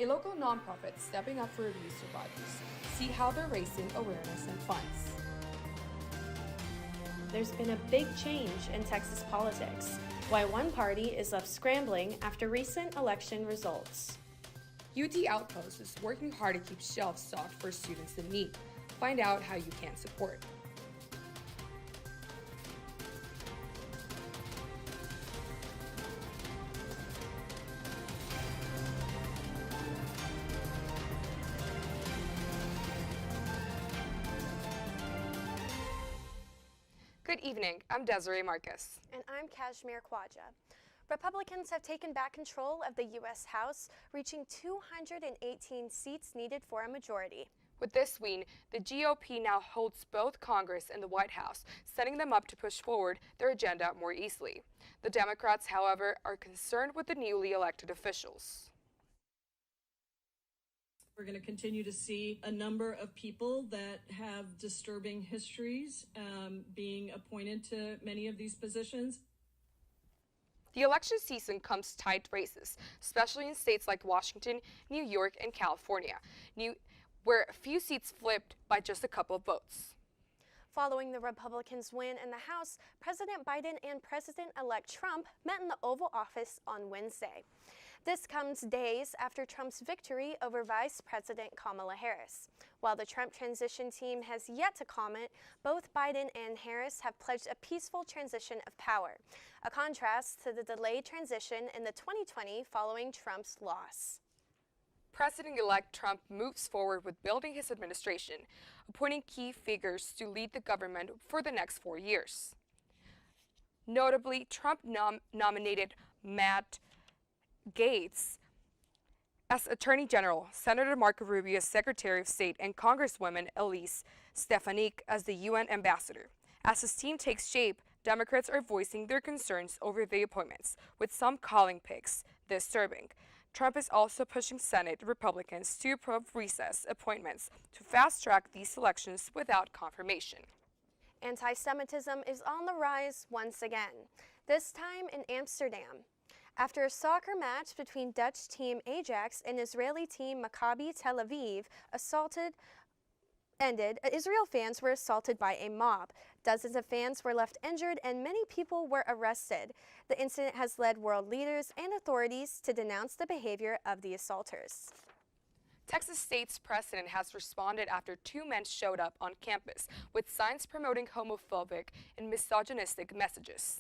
a local nonprofit stepping up for abuse survivors. See how they're raising awareness and funds. There's been a big change in Texas politics. Why one party is left scrambling after recent election results. UT Outpost is working hard to keep shelves stocked for students in need. Find out how you can support. Good evening, I'm Desiree Marcus. And I'm Kashmir Khwaja. Republicans have taken back control of the U.S. House, reaching 218 seats needed for a majority. With this win, the GOP now holds both Congress and the White House, setting them up to push forward their agenda more easily. The Democrats, however, are concerned with the newly elected officials. We're going to continue to see a number of people that have disturbing histories being appointed to many of these positions. The election season comes tight races, especially in states like Washington, New York, and California, where a few seats flipped by just a couple of votes. Following the Republicans' win in the House, President Biden and President-elect Trump met in the Oval Office on Wednesday. This comes days after Trump's victory over Vice President Kamala Harris. While the Trump transition team has yet to comment, both Biden and Harris have pledged a peaceful transition of power, a contrast to the delayed transition in the 2020 following Trump's loss. President-elect Trump moves forward with building his administration, appointing key figures to lead the government for the next 4 years. Notably, Trump nominated Matt Gaetz as Attorney General, Senator Marco Rubio as Secretary of State, and Congresswoman Elise Stefanik as the UN Ambassador. As his team takes shape, Democrats are voicing their concerns over the appointments, with some calling picks disturbing. Trump is also pushing Senate Republicans to approve recess appointments to fast-track these elections without confirmation. Anti-Semitism is on the rise once again, this time in Amsterdam. After a soccer match between Dutch team Ajax and Israeli team Maccabi Tel Aviv ended, Israel fans were assaulted by a mob. Dozens of fans were left injured and many people were arrested. The incident has led world leaders and authorities to denounce the behavior of the assaulters. Texas State's president has responded after 2 men showed up on campus with signs promoting homophobic and misogynistic messages.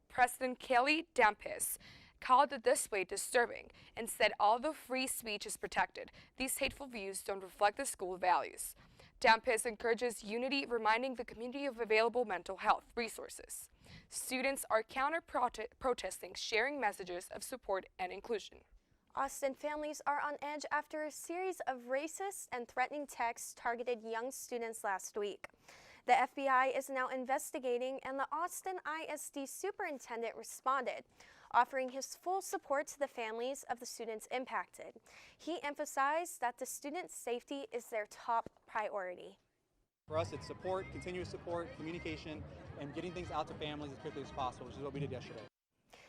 President Kelly Dampis called the display disturbing and said although free speech is protected, these hateful views don't reflect the school values. Dampis encourages unity, reminding the community of available mental health resources. Students are counter-protesting, sharing messages of support and inclusion. Austin families are on edge after a series of racist and threatening texts targeted young students last week. The FBI is now investigating, and the Austin ISD superintendent responded, offering his full support to the families of the students impacted. He emphasized that the students' safety is their top priority. For us, it's support, continuous support, communication, and getting things out to families as quickly as possible, which is what we did yesterday.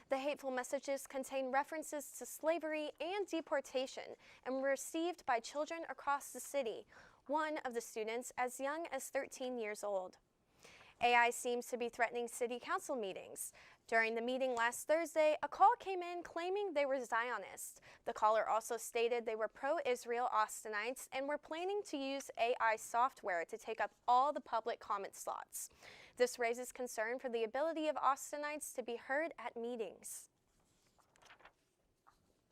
The hateful messages contain references to slavery and deportation and were received by children across the city, one of the students as young as 13 years old. AI seems to be threatening city council meetings. During the meeting last Thursday, a call came in claiming they were Zionists. The caller also stated they were pro-Israel Austinites and were planning to use AI software to take up all the public comment slots. This raises concern for the ability of Austinites to be heard at meetings.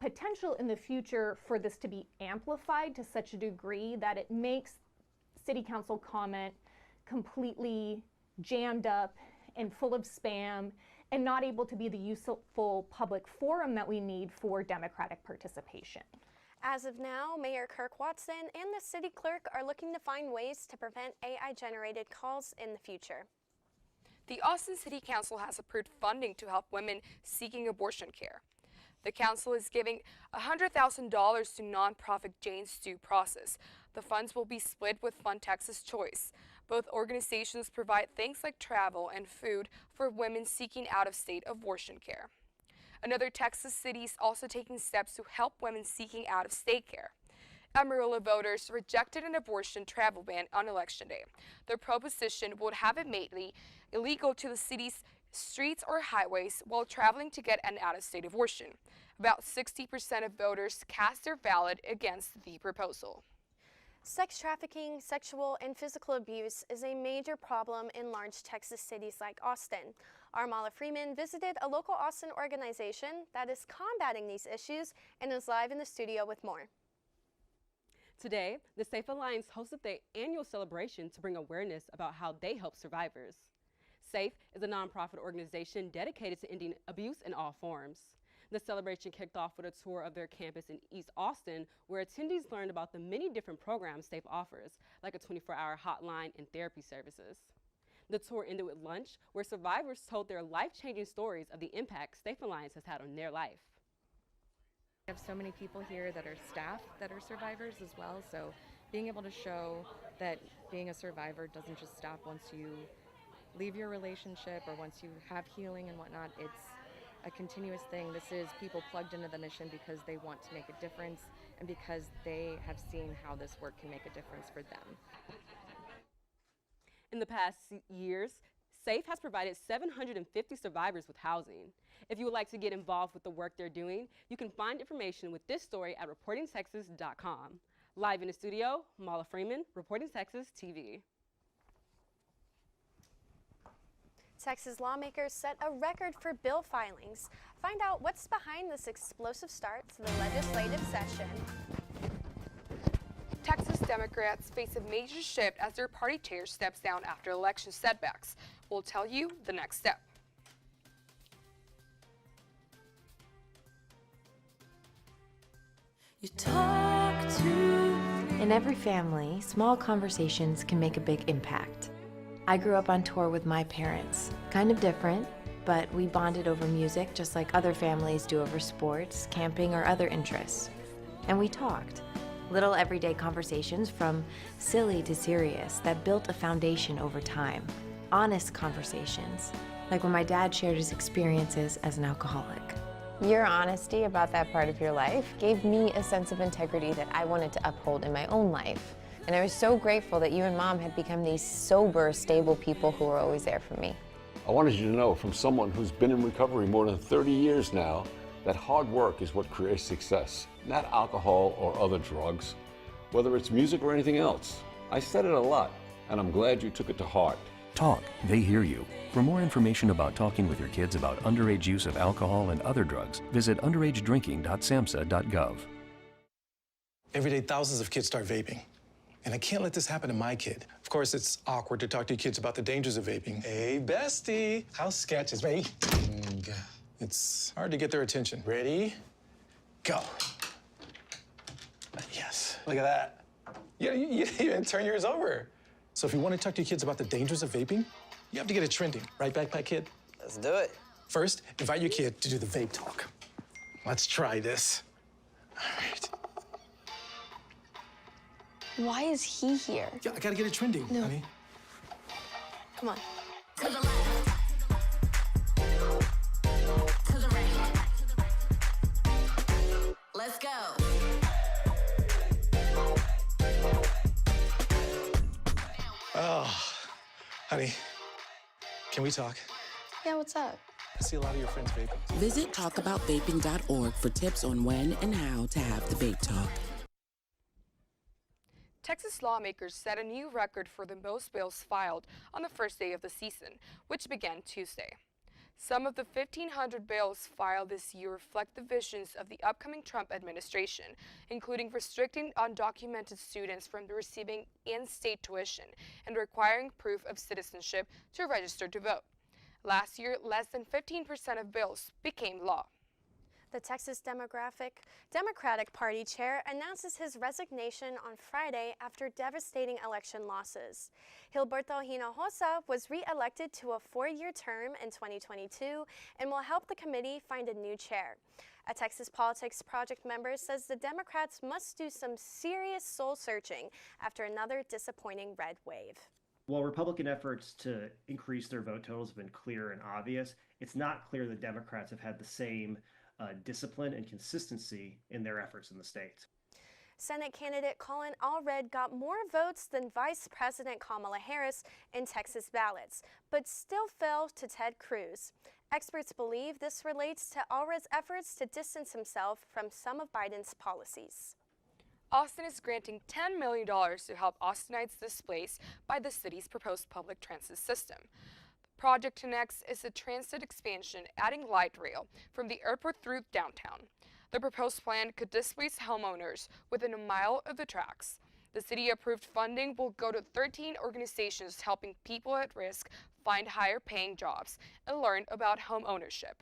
Potential in the future for this to be amplified to such a degree that it makes city council comment completely jammed up and full of spam and not able to be the useful public forum that we need for democratic participation. As of now, Mayor Kirk Watson and the city clerk are looking to find ways to prevent AI-generated calls in the future. The Austin City Council has approved funding to help women seeking abortion care. The council is giving $100,000 to nonprofit Jane's Due Process. The funds will be split with Fund Texas Choice. Both organizations provide things like travel and food for women seeking out-of-state abortion care. Another Texas city is also taking steps to help women seeking out-of-state care. Amarillo voters rejected an abortion travel ban on Election Day. The proposition would have it made illegal to the city's streets or highways while traveling to get an out-of-state abortion. About 60% of voters cast their ballot against the proposal. Sex trafficking, sexual and physical abuse is a major problem in large Texas cities like Austin. Our Mala Freeman visited a local Austin organization that is combating these issues and is live in the studio with more. Today, the Safe Alliance hosted their annual celebration to bring awareness about how they help survivors. SAFE is a nonprofit organization dedicated to ending abuse in all forms. The celebration kicked off with a tour of their campus in East Austin, where attendees learned about the many different programs SAFE offers, like a 24-hour hotline and therapy services. The tour ended with lunch, where survivors told their life-changing stories of the impact SAFE Alliance has had on their life. We have so many people here that are staff that are survivors as well, so being able to show that being a survivor doesn't just stop once you leave your relationship or once you have healing and whatnot. It's a continuous thing. This is people plugged into the mission because they want to make a difference and because they have seen how this work can make a difference for them. In the past years, SAFE has provided 750 survivors with housing. If you would like to get involved with the work they're doing, you can find information with this story at reportingtexas.com. Live in the studio, Mala Freeman, Reporting Texas TV. Texas lawmakers set a record for bill filings. Find out what's behind this explosive start to the legislative session. Texas Democrats face a major shift as their party chair steps down after election setbacks. We'll tell you the next step. In every family, small conversations can make a big impact. I grew up on tour with my parents. Kind of different, but we bonded over music just like other families do over sports, camping, or other interests. And we talked. Little everyday conversations from silly to serious that built a foundation over time. Honest conversations, like when my dad shared his experiences as an alcoholic. Your honesty about that part of your life gave me a sense of integrity that I wanted to uphold in my own life. And I was so grateful that you and Mom had become these sober, stable people who were always there for me. I wanted you to know from someone who's been in recovery more than 30 years now that hard work is what creates success, not alcohol or other drugs, whether it's music or anything else. I said it a lot, and I'm glad you took it to heart. Talk, they hear you. For more information about talking with your kids about underage use of alcohol and other drugs, visit underagedrinking.samhsa.gov. Every day, thousands of kids start vaping. And I can't let this happen to my kid. Of course, it's awkward to talk to your kids about the dangers of vaping. Hey, bestie, how sketch is me? It's hard to get their attention. Ready? Go. Yes, look at that. You even turn yours over. So if you want to talk to your kids about the dangers of vaping, you have to get it trending. Right, Backpack Kid? Let's do it. First, invite your kid to do the vape talk. Let's try this. All right. Why is he here? Yeah, I gotta get it trending, honey. Come on. To the left. To the right. Let's go. Oh, honey, can we talk? Yeah, what's up? I see a lot of your friends vaping. Visit talkaboutvaping.org for tips on when and how to have the vape talk. Texas lawmakers set a new record for the most bills filed on the first day of the season, which began Tuesday. Some of the 1,500 bills filed this year reflect the visions of the upcoming Trump administration, including restricting undocumented students from receiving in-state tuition and requiring proof of citizenship to register to vote. Last year, less than 15% of bills became law. The Texas Democratic Party chair announces his resignation on Friday after devastating election losses. Gilberto Hinojosa was re-elected to a 4-year term in 2022 and will help the committee find a new chair. A Texas Politics Project member says the Democrats must do some serious soul-searching after another disappointing red wave. While Republican efforts to increase their vote totals have been clear and obvious, it's not clear that Democrats have had the same discipline and consistency in their efforts in the state. Senate candidate Colin Allred got more votes than Vice President Kamala Harris in Texas ballots, but still fell to Ted Cruz. Experts believe this relates to Allred's efforts to distance himself from some of Biden's policies. Austin is granting $10 million to help Austinites displaced by the city's proposed public transit system. The project connects is a transit expansion adding light rail from the airport through downtown. The proposed plan could displace homeowners within a mile of the tracks. The city-approved funding will go to 13 organizations helping people at risk find higher-paying jobs and learn about home ownership.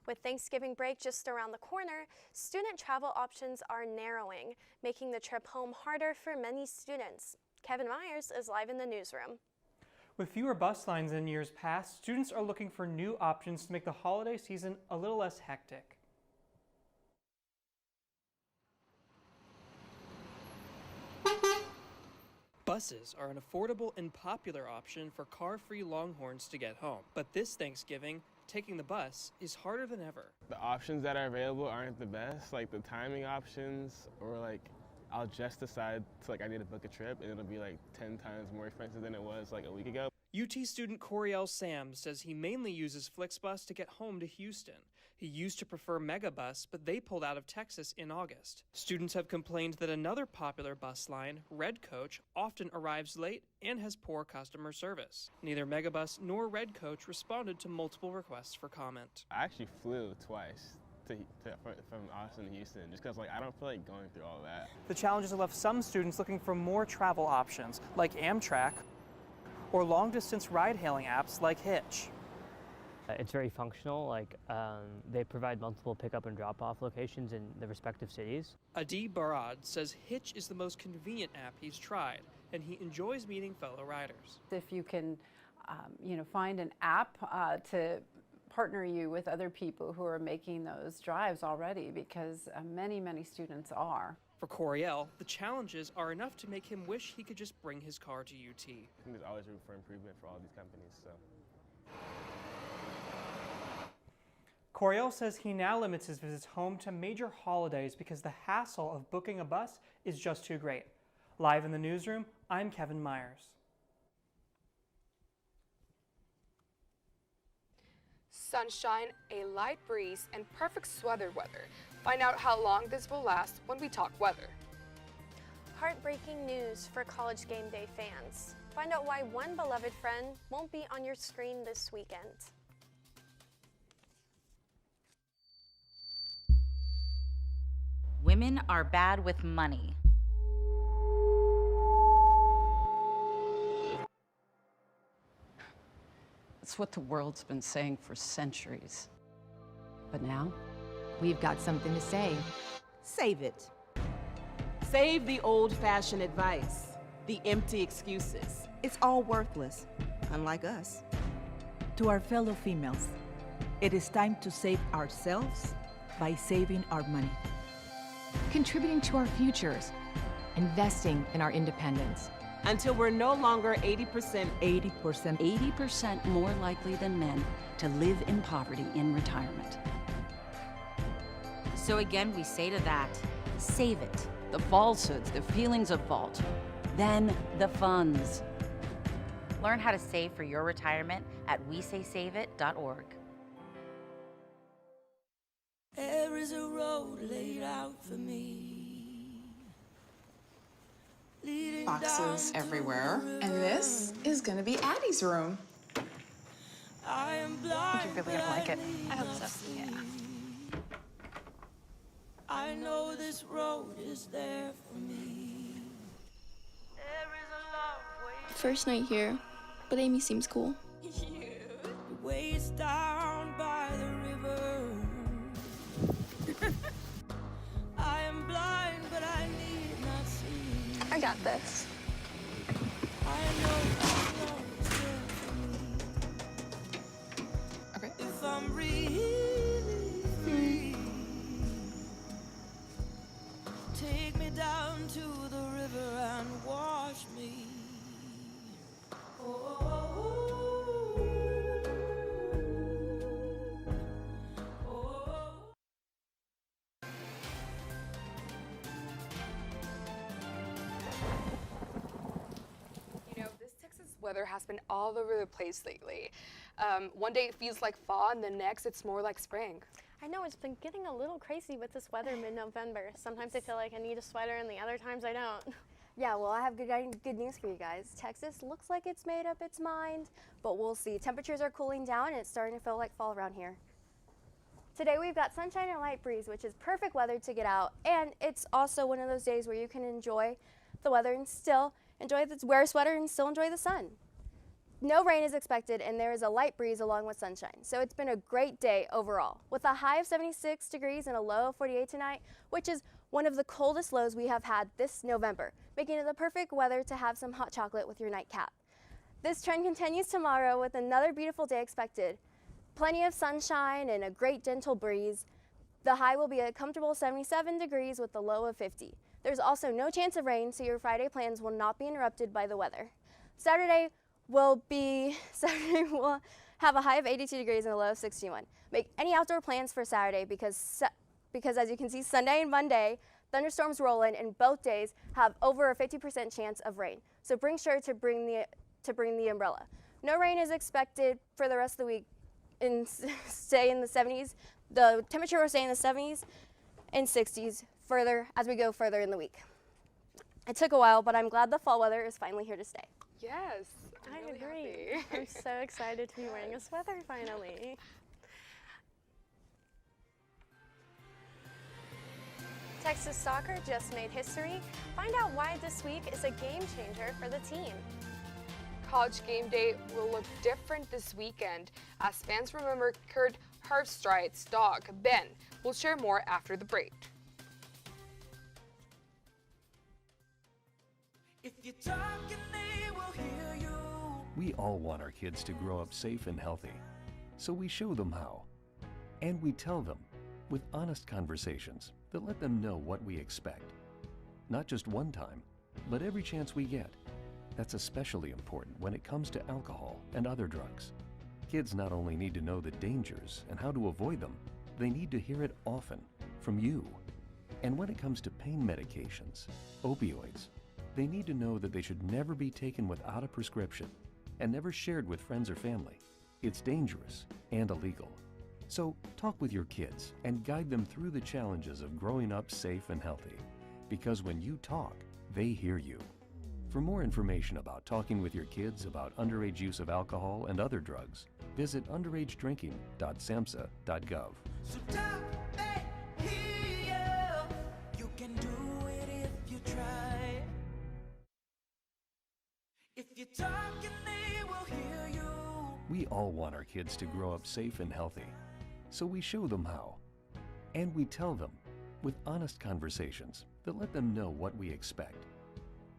With Thanksgiving break just around the corner, student travel options are narrowing, making the trip home harder for many students. Kevin Myers is live in the newsroom. With fewer bus lines than years past, students are looking for new options to make the holiday season a little less hectic. Buses are an affordable and popular option for car-free Longhorns to get home. But this Thanksgiving, taking the bus is harder than ever. The options that are available aren't the best, like the timing options, or like I'll just decide to, like, I need to book a trip and it'll be like 10 times more expensive than it was like a week ago. UT student Coriel Sam says he mainly uses Flixbus to get home to Houston. He used to prefer Megabus, but they pulled out of Texas in August. Students have complained that another popular bus line, Red Coach, often arrives late and has poor customer service. Neither Megabus nor Red Coach responded to multiple requests for comment. I actually flew twice from Austin to Houston just because I don't feel like going through all that. The challenges have left some students looking for more travel options like Amtrak or long-distance ride-hailing apps like Hitch. It's very functional, they provide multiple pickup and drop-off locations in the respective cities. Adi Barad says Hitch is the most convenient app he's tried, and he enjoys meeting fellow riders. If you can, find an app to partner you with other people who are making those drives already, because many, many students are. For Coriel, the challenges are enough to make him wish he could just bring his car to UT. I think there's always room for improvement for all these companies, so. Coriel says he now limits his visits home to major holidays because the hassle of booking a bus is just too great. Live in the newsroom, I'm Kevin Myers. Sunshine, a light breeze, and perfect sweater weather. Find out how long this will last when we talk weather. Heartbreaking news for College Game Day fans. Find out why one beloved friend won't be on your screen this weekend. Women are bad with money. It's what the world's been saying for centuries. But now, we've got something to say. Save it. Save the old-fashioned advice, the empty excuses. It's all worthless, unlike us. To our fellow females, it is time to save ourselves by saving our money. Contributing to our futures, investing in our independence. Until we're no longer 80% more likely than men to live in poverty in retirement. So again, we say to that, Save it. The falsehoods, the feelings of fault. Then the funds. learn how to save for your retirement at wesaysaveit.org. There is a road laid out for me. Boxes everywhere. And this is gonna be Addie's room. I am blind, You're really gonna like it. I hope so. Yeah. I know this road is there for me. First night here, but Amy seems cool. Waist down by the river. I am blind, but I need not see. I got this. I know this road is there for me. Okay. If I'm really free, take me down to the river and wash me. Oh, weather has been all over the place lately. One day it feels like fall, and the next it's more like spring. I know, it's been getting a little crazy with this weather mid-November. Sometimes I feel like I need a sweater, and the other times I don't. Yeah, well, I have good news for you guys. Texas looks like it's made up its mind, but we'll see. Temperatures are cooling down, and it's starting to feel like fall around here. Today we've got sunshine and light breeze, which is perfect weather to get out, and it's also one of those days where you can enjoy the weather and still wear a sweater and still enjoy the sun. No rain is expected, and there is a light breeze along with sunshine. So it's been a great day overall, with a high of 76 degrees and a low of 48 tonight, which is one of the coldest lows we have had this November, making it the perfect weather to have some hot chocolate with your nightcap. This trend continues tomorrow with another beautiful day expected. Plenty of sunshine and a great gentle breeze. The high will be a comfortable 77 degrees with a low of 50. There's also no chance of rain, so your Friday plans will not be interrupted by the weather. Saturday will have a high of 82 degrees and a low of 61. Make any outdoor plans for Saturday because as you can see, Sunday and Monday, thunderstorms roll in, and both days have over a 50% chance of rain. So bring sure to bring the umbrella. No rain is expected for the rest of the week and stay in the 70s. The temperature will stay in the 70s and 60s as we go further in the week. It took a while, but I'm glad the fall weather is finally here to stay. Yes, I really agree. happy. I'm so excited to be wearing a sweater finally. Texas soccer just made history. Find out why this week is a game changer for the team. College game day will look different this weekend as fans remember Kurt Harfstride's dog, Ben. We'll share more after the break. If you're talking, they will hear you. We all want our kids to grow up safe and healthy, so we show them how. And we tell them with honest conversations that let them know what we expect. Not just one time, but every chance we get. That's especially important when it comes to alcohol and other drugs. Kids not only need to know the dangers and how to avoid them, they need to hear it often from you. And when it comes to pain medications, opioids, they need to know that they should never be taken without a prescription and never shared with friends or family. It's dangerous and illegal. So talk with your kids and guide them through the challenges of growing up safe and healthy. Because when you talk, they hear you. For more information about talking with your kids about underage use of alcohol and other drugs, visit underagedrinking.samhsa.gov. So talk, they hear you. You can do it if you try. If you're talking, they will hear you. We all want our kids to grow up safe and healthy, so we show them how. And we tell them with honest conversations that let them know what we expect.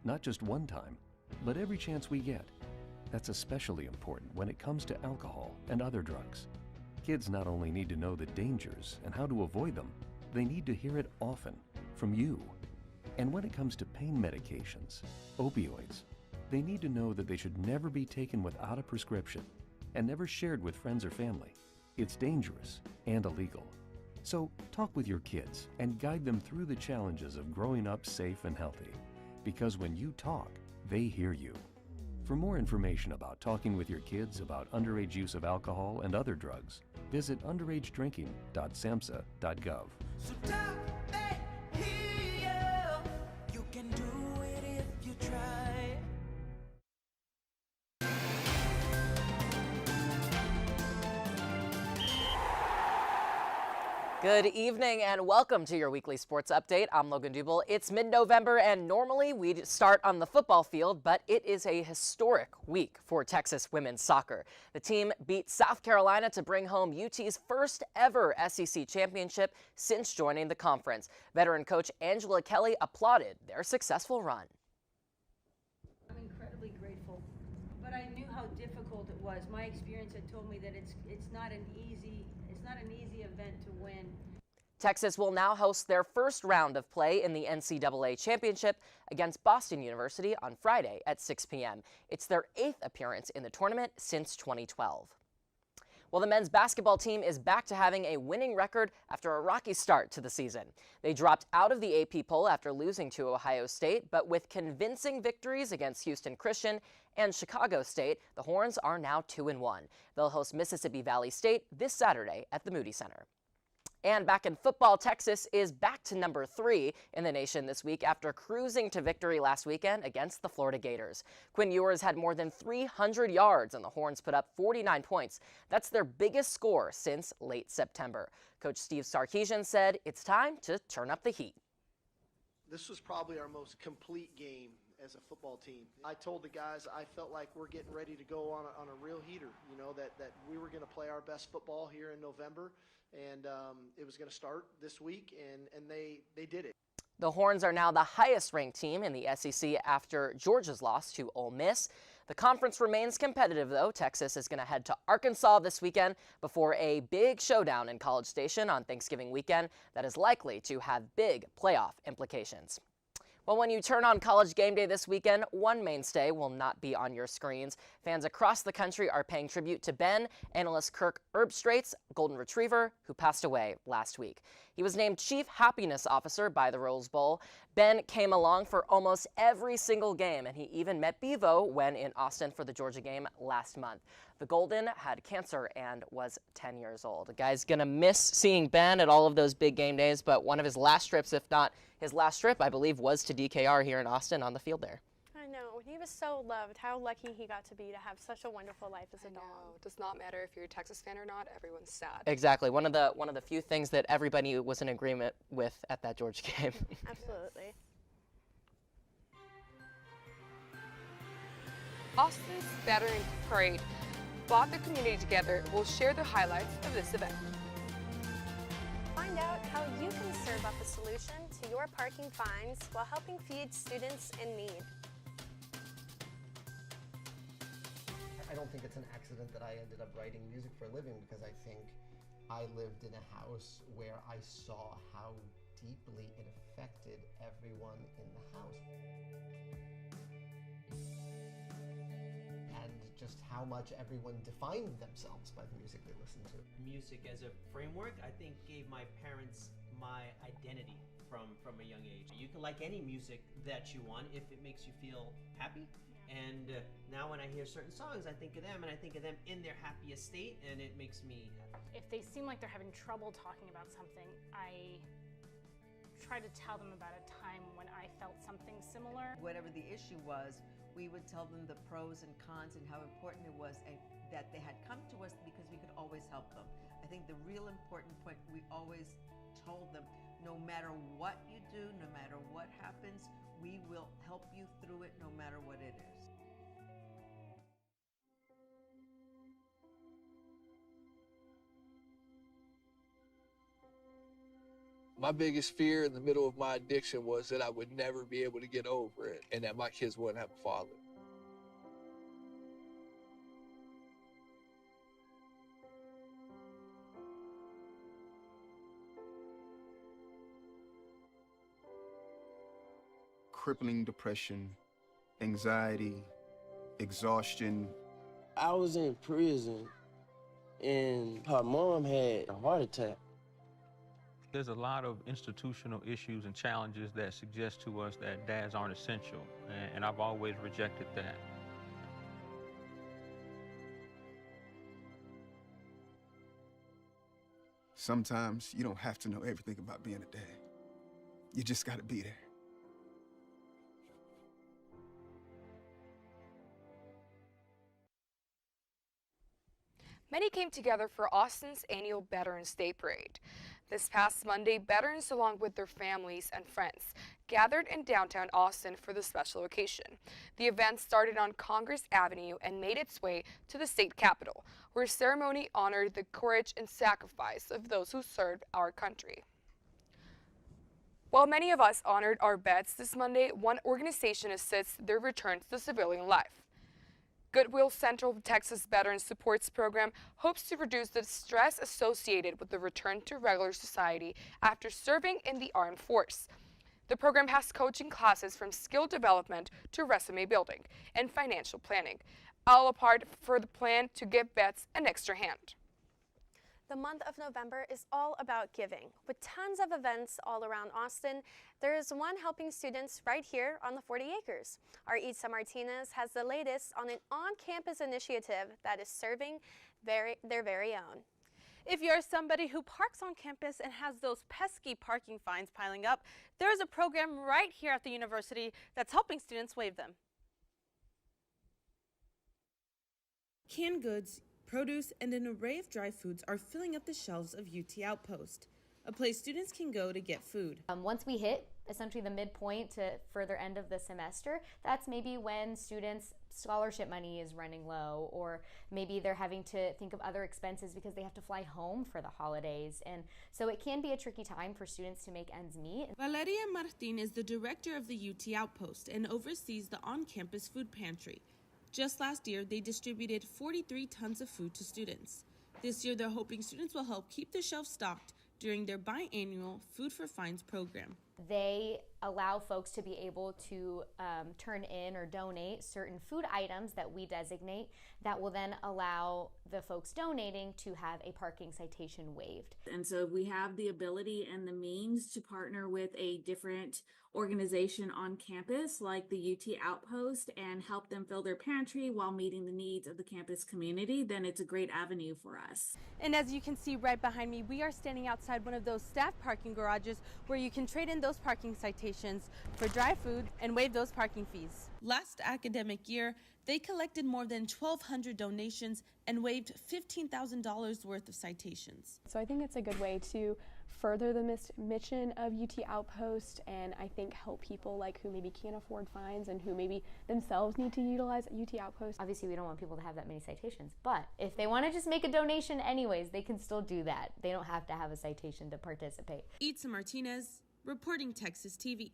Not just one time, but every chance we get. That's especially important when it comes to alcohol and other drugs. Kids not only need to know the dangers and how to avoid them, they need to hear it often from you. And when it comes to pain medications, opioids, they need to know that they should never be taken without a prescription and never shared with friends or family. It's dangerous and illegal. So talk with your kids and guide them through the challenges of growing up safe and healthy. Because when you talk, they hear you. For more information about talking with your kids about underage use of alcohol and other drugs, visit underagedrinking.samhsa.gov. So talk, they hear you. You can do it if you try. Good evening and welcome to your weekly sports update. I'm Logan Dubel. It's mid-November and normally we'd start on the football field, but it is a historic week for Texas women's soccer. The team beat South Carolina to bring home UT's first ever SEC championship since joining the conference. Veteran coach Angela Kelly applauded their successful run. I'm incredibly grateful, but I knew how difficult it was. My experience had told me that it's not an easy event to win. Texas will now host their first round of play in the NCAA championship against Boston University on Friday at 6 p.m. It's their 8th appearance in the tournament since 2012. Well, the men's basketball team is back to having a winning record after a rocky start to the season. They dropped out of the AP poll after losing to Ohio State, but with convincing victories against Houston Christian and Chicago State, the Horns are now 2-1. They'll host Mississippi Valley State this Saturday at the Moody Center. And back in football, Texas is back to number 3 in the nation this week after cruising to victory last weekend against the Florida Gators. Quinn Ewers had more than 300 yards and the Horns put up 49 points. That's their biggest score since late September. Coach Steve Sarkisian said it's time to turn up the heat. This was probably our most complete game as a football team. I told the guys I felt like we're getting ready to go on a real heater, you know, that we were going to play our best football here in November. And it was going to start this week, and they did it. The Horns are now the highest-ranked team in the SEC after Georgia's loss to Ole Miss. The conference remains competitive, though. Texas is going to head to Arkansas this weekend before a big showdown in College Station on Thanksgiving weekend that is likely to have big playoff implications. Well, when you turn on College Game Day this weekend, one mainstay will not be on your screens. Fans across the country are paying tribute to Ben, analyst Kirk Herbstrait's golden retriever, who passed away last week. He was named Chief Happiness Officer by the Rose Bowl. Ben came along for almost every single game, and he even met Bevo when in Austin for the Georgia game last month. The Golden had cancer and was 10 years old. The guy's gonna miss seeing Ben at all of those big game days, but one of his last trips, if not his last trip, I believe, was to DKR here in Austin on the field there. I know. He was so loved. How lucky he got to be to have such a wonderful life as a dog. It does not matter if you're a Texas fan or not. Everyone's sad. Exactly. One of the few things that everybody was in agreement with at that Georgia game. Absolutely. Austin's Veteran Parade brought the community together. We'll share the highlights of this event. Find out how you can serve up a solution to your parking fines while helping feed students in need. I don't think it's an accident that I ended up writing music for a living, because I think I lived in a house where I saw how deeply it affected everyone in the house. And just how much everyone defined themselves by the music they listened to. Music as a framework, I think, gave my parents my identity from a young age. You can like any music that you want if it makes you feel happy. And now when I hear certain songs, I think of them, and I think of them in their happiest state, and it makes me happy. If they seem like they're having trouble talking about something, I try to tell them about a time when I felt something similar. Whatever the issue was, we would tell them the pros and cons and how important it was that they had come to us because we could always help them. I think the real important point, we always told them, no matter what you do, no matter what happens, we will help you through it no matter what it is. My biggest fear in the middle of my addiction was that I would never be able to get over it and that my kids wouldn't have a father. Crippling depression, anxiety, exhaustion. I was in prison and her mom had a heart attack. There's a lot of institutional issues and challenges that suggest to us that dads aren't essential, and I've always rejected that. Sometimes you don't have to know everything about being a dad. You just gotta be there. Many came together for Austin's annual Veterans Day Parade. This past Monday, veterans along with their families and friends gathered in downtown Austin for the special occasion. The event started on Congress Avenue and made its way to the state capitol, where a ceremony honored the courage and sacrifice of those who served our country. While many of us honored our vets this Monday, one organization assists their return to civilian life. Goodwill Central Texas Veterans Supports Program hopes to reduce the stress associated with the return to regular society after serving in the armed force. The program has coaching classes from skill development to resume building and financial planning, all a part for the plan to give vets an extra hand. The month of November is all about giving. With tons of events all around Austin, there is one helping students right here on the 40 acres. Our Itza Martinez has the latest on an on-campus initiative that is serving their very own. If you're somebody who parks on campus and has those pesky parking fines piling up, there's a program right here at the university that's helping students waive them. Canned goods, produce, and an array of dry foods are filling up the shelves of UT Outpost, a place students can go to get food. Once we hit essentially the midpoint to further end of the semester, that's maybe when students' scholarship money is running low, or maybe they're having to think of other expenses because they have to fly home for the holidays. And so it can be a tricky time for students to make ends meet. Valeria Martin is the director of the UT Outpost and oversees the on-campus food pantry. Just last year, they distributed 43 tons of food to students. This year, they're hoping students will help keep the shelves stocked during their biannual Food for Fines program. They allow folks to be able to turn in or donate certain food items that we designate that will then allow the folks donating to have a parking citation waived. And so we have the ability and the means to partner with a different organization on campus like the UT Outpost and help them fill their pantry while meeting the needs of the campus community, then it's a great avenue for us. And as you can see right behind me, we are standing outside one of those staff parking garages where you can trade in those parking citations for dry food and waive those parking fees. Last academic year, they collected more than 1,200 donations and waived $15,000 worth of citations. So I think it's a good way to further the mission of UT Outpost, and I think help people like who maybe can't afford fines and who maybe themselves need to utilize UT Outpost. Obviously, we don't want people to have that many citations, but if they want to just make a donation anyways, they can still do that. They don't have to have a citation to participate. Itza Martinez, reporting Texas TV.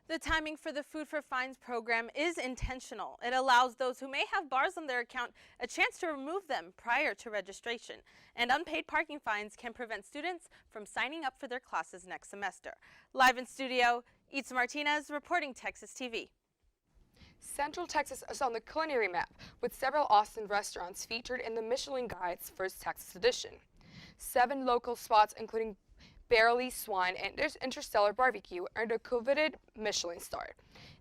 The timing for the Food for Fines program is intentional. It allows those who may have bars on their account a chance to remove them prior to registration. And unpaid parking fines can prevent students from signing up for their classes next semester. Live in studio, Itza Martinez, reporting Texas TV. Central Texas is on the culinary map, with several Austin restaurants featured in the Michelin Guide's first Texas edition. 7 local spots, including Barely Swine and Interstellar Barbecue, earned a coveted Michelin star.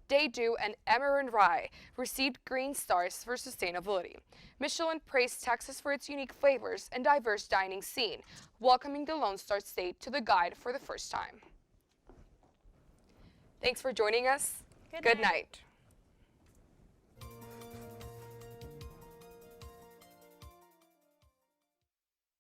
Day Dew and Emerald Rye received green stars for sustainability. Michelin praised Texas for its unique flavors and diverse dining scene, welcoming the Lone Star State to the guide for the first time. Thanks for joining us. Good night.